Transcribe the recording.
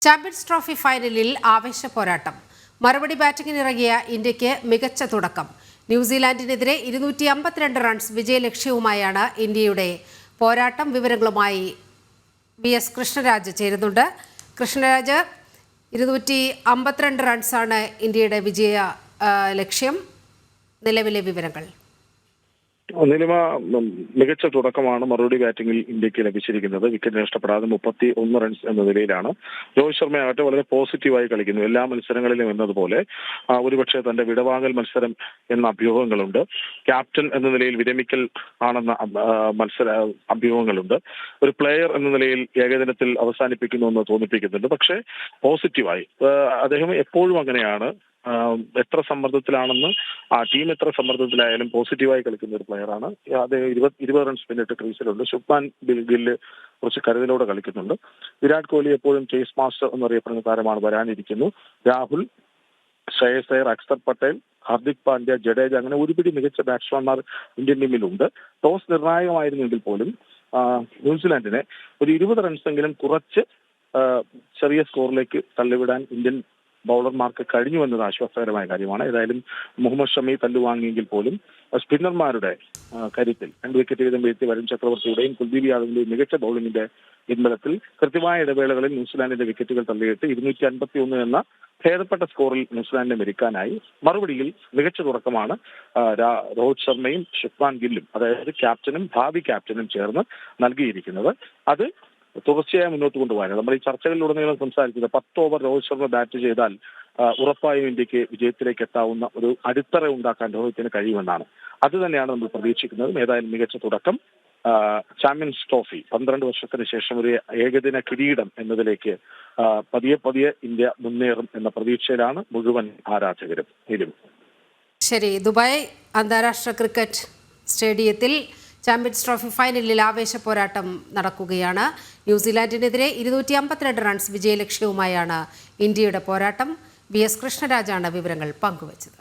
Champions trophy ഫൈനലിൽ ആവേശ പോരാട്ടം. മറുപടി ബാറ്റിംഗിനിറങ്ങിയ ഇന്ത്യക്ക് മികച്ച തുടക്കം. ന്യൂസിലാൻഡിനെതിരെ 252 റൺസ് വിജയലക്ഷ്യവുമായാണ് ഇന്ത്യയുടെ പോരാട്ടം. വിവരങ്ങളുമായി BS കൃഷ്ണരാജ് ചേരുന്നുണ്ട്. കൃഷ്ണരാജ്, 252 റൺസാണ് ഇന്ത്യയുടെ വിജയ ലക്ഷ്യം. നിലവിലെ വിവരങ്ങൾ. നിലമ മികച്ച തുടക്കമാണ് മറുപടി ബാറ്റിംഗിൽ ഇന്ത്യക്ക് ലഭിച്ചിരിക്കുന്നത്. വിക്കറ്റ് നഷ്ടപ്പെടാതെ 31 റൺസ് എന്ന നിലയിലാണ്. രോഹിത് ശർമ്മയാകട്ടെ വളരെ പോസിറ്റീവായി കളിക്കുന്നു. എല്ലാ മത്സരങ്ങളിലും എന്നതുപോലെ ഒരുപക്ഷെ തന്റെ വിടവാങ്ങൽ മത്സരം എന്ന അഭ്യൂഹങ്ങളുണ്ട്. ക്യാപ്റ്റൻ എന്ന നിലയിൽ വിരമിക്കൽ ആണെന്ന അഭ്യൂഹങ്ങളുണ്ട്. ഒരു പ്ലെയർ എന്ന നിലയിൽ ഏകദിനത്തിൽ അവസാനിപ്പിക്കുന്നു എന്ന് തോന്നിപ്പിക്കുന്നുണ്ട്. പക്ഷേ പോസിറ്റീവായി അദ്ദേഹം എപ്പോഴും അങ്ങനെയാണ്. എത്ര സമ്മർദ്ദത്തിലാണെന്ന് ടീം എത്ര സമ്മർദ്ദത്തിലായാലും പോസിറ്റീവായി കളിക്കുന്ന ഒരു പ്ലെയറാണ്. അദ്ദേഹം 20 റൺസ് പിന്നിട്ട് ക്രീസിലുണ്ട്. ശുഭ്മാൻ ഗില്ല് കുറച്ച് കരുതലോടെ കളിക്കുന്നുണ്ട്. വിരാട് കോഹ്ലി എപ്പോഴും ചേസ് മാസ്റ്റർ എന്നറിയപ്പെടുന്ന താരമാണ്, വരാനിരിക്കുന്നു. രാഹുൽ, ശ്രേയസ് അയ്യർ, അക്ഷർ പട്ടേൽ, ഹാർദിക് പാണ്ഡ്യ, ജഡേജ അങ്ങനെ ഒരുപിടി മികച്ച ബാറ്റ്സ്മാൻമാർ ഇന്ത്യൻ ടീമിലുണ്ട്. ടോസ് നിർണായകമായിരുന്നെങ്കിൽ പോലും ന്യൂസിലാൻഡിനെ ഒരു 20 റൺസെങ്കിലും കുറച്ച് ചെറിയ സ്കോറിലേക്ക് തള്ളിവിടാൻ ഇന്ത്യൻ ബൗളർമാർക്ക് കഴിഞ്ഞു എന്നത് ആശ്വാസകരമായ കാര്യമാണ്. ഏതായാലും മുഹമ്മദ് ഷമി തല്ലുവാങ്ങിയെങ്കിൽ പോലും സ്പിന്നർമാരുടെ കരുത്തിൽ 2 വിക്കറ്റ് വീതം വീഴ്ത്തി വരുൺ ചക്രവർത്തിയുടെയും കുൽദീപ് യാദവിന്റെയും മികച്ച ബൗളിംഗിന്റെ പിൻബലത്തിൽ കൃത്യമായ ഇടവേളകളിൽ ന്യൂസിലാൻഡിന്റെ വിക്കറ്റുകൾ തള്ളിയിട്ട് 251 എന്ന ഭേദപ്പെട്ട സ്കോറിൽ ന്യൂസിലാൻഡിനെ മെരുക്കാനായി. മറുപടിയിൽ മികച്ച തുടക്കമാണ് രോഹിത് ശർമ്മയും ശുഭ്മാൻ ഗില്ലും, അതായത് ക്യാപ്റ്റനും ഭാവി ക്യാപ്റ്റനും ചേർന്ന് നൽകിയിരിക്കുന്നത്. അത് തുടർച്ചയായി മുന്നോട്ട് കൊണ്ടുപോകാൻ നമ്മൾ ഈ ചർച്ചകളിലുടനീളം സംസാരിച്ചത് 10 ഓവർ രോഹിത് ശർമ്മ ബാറ്റ് ചെയ്താൽ ഉറപ്പായും ഇന്ത്യക്ക് വിജയത്തിലേക്ക് എത്താവുന്ന ഒരു അടിത്തറ ഉണ്ടാക്കാൻ രോഹിത്തിന് കഴിയുമെന്നാണ്. അത് തന്നെയാണ് നമ്മൾ പ്രതീക്ഷിക്കുന്നത്. ഏതായാലും മികച്ച തുടക്കം. ചാമ്പ്യൻസ് ട്രോഫി 12 വർഷത്തിന് ശേഷം ഒരു ഏകദിന കിരീടം എന്നതിലേക്ക് പതിയെ ഇന്ത്യ മുന്നേറും എന്ന പ്രതീക്ഷയിലാണ് മുഴുവൻ ആരാധകരും. ശരി, ദുബായ് അന്താരാഷ്ട്ര ക്രിക്കറ്റ് സ്റ്റേഡിയത്തിൽ ചാമ്പ്യൻസ് ട്രോഫി ഫൈനലിൽ ആവേശ പോരാട്ടം നടക്കുകയാണ്. ന്യൂസിലാൻഡിനെതിരെ 252 റൺസ് വിജയലക്ഷ്യവുമായാണ് ഇന്ത്യയുടെ പോരാട്ടം. BS കൃഷ്ണരാജാണ് വിവരങ്ങൾ പങ്കുവച്ചത്.